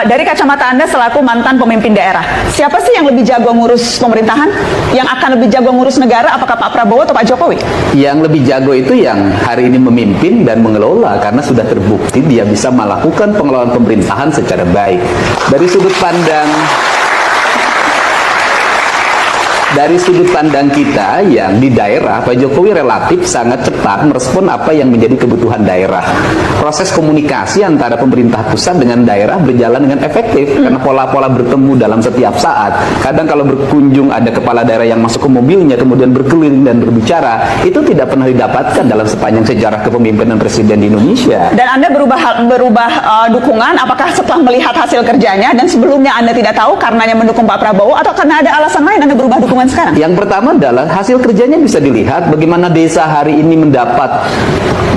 Dari kacamata Anda selaku mantan pemimpin daerah, siapa sih yang lebih jago ngurus pemerintahan? Yang akan lebih jago ngurus negara? Apakah Pak Prabowo atau Pak Jokowi? Yang lebih jago itu yang hari ini memimpin dan mengelola, karena sudah terbukti dia bisa melakukan pengelolaan pemerintahan secara baik. Dari sudut pandang kita yang di daerah, Pak Jokowi relatif sangat cepat merespon apa yang menjadi kebutuhan daerah. Proses komunikasi antara pemerintah pusat dengan daerah berjalan dengan efektif karena pola-pola bertemu dalam setiap saat. Kadang kalau berkunjung ada kepala daerah yang masuk ke mobilnya kemudian berkeliling dan berbicara, itu tidak pernah didapatkan dalam sepanjang sejarah kepemimpinan presiden di Indonesia. Dan Anda berubah dukungan, apakah setelah melihat hasil kerjanya dan sebelumnya Anda tidak tahu karenanya mendukung Pak Prabowo, atau karena ada alasan lain Anda berubah dukungan sekarang? Yang pertama adalah hasil kerjanya bisa dilihat bagaimana desa hari ini mendapat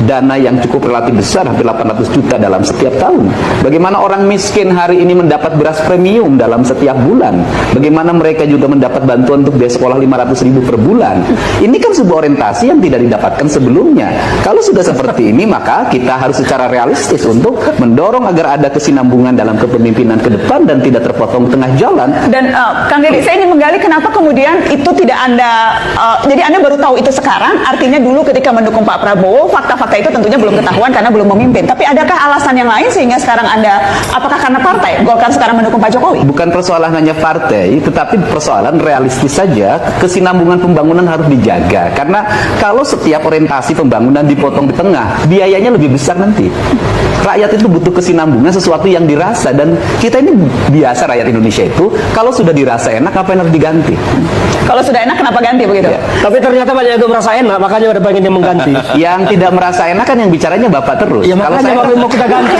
dana yang cukup relatif besar, hampir 800 juta dalam setiap tahun. Bagaimana orang miskin hari ini mendapat beras premium dalam setiap bulan. Bagaimana mereka juga mendapat bantuan untuk biaya sekolah 500 ribu per bulan. Ini kan sebuah orientasi yang tidak didapatkan sebelumnya. Kalau sudah seperti ini, maka kita harus secara realistis untuk mendorong agar ada kesinambungan dalam kepemimpinan ke depan dan tidak terpotong tengah jalan. Dan Kang Deddy, saya ingin menggali kenapa kemudian itu tidak Anda, jadi Anda baru tahu itu sekarang, artinya dulu ketika mendukung Pak Prabowo, fakta-fakta itu tentunya belum ketahuan karena belum memimpin. Tapi adakah alasan yang lain sehingga sekarang Anda, apakah karena partai Golkar sekarang mendukung Pak Jokowi? Bukan persoalan hanya partai, tetapi persoalan realistis saja, kesinambungan pembangunan harus dijaga. Karena kalau setiap orientasi pembangunan dipotong di tengah, biayanya lebih besar nanti. Rakyat itu butuh kesinambungan, sesuatu yang dirasa, dan kita ini biasa rakyat Indonesia itu, kalau sudah dirasa enak, apa yang harus diganti? Kalau sudah enak, kenapa ganti begitu? Ya. Tapi ternyata banyak yang merasa enak, makanya udah pengen dia mengganti. Yang tidak merasa enak kan yang bicaranya Bapak terus. Ya makanya Kalau saya mau kita ganti.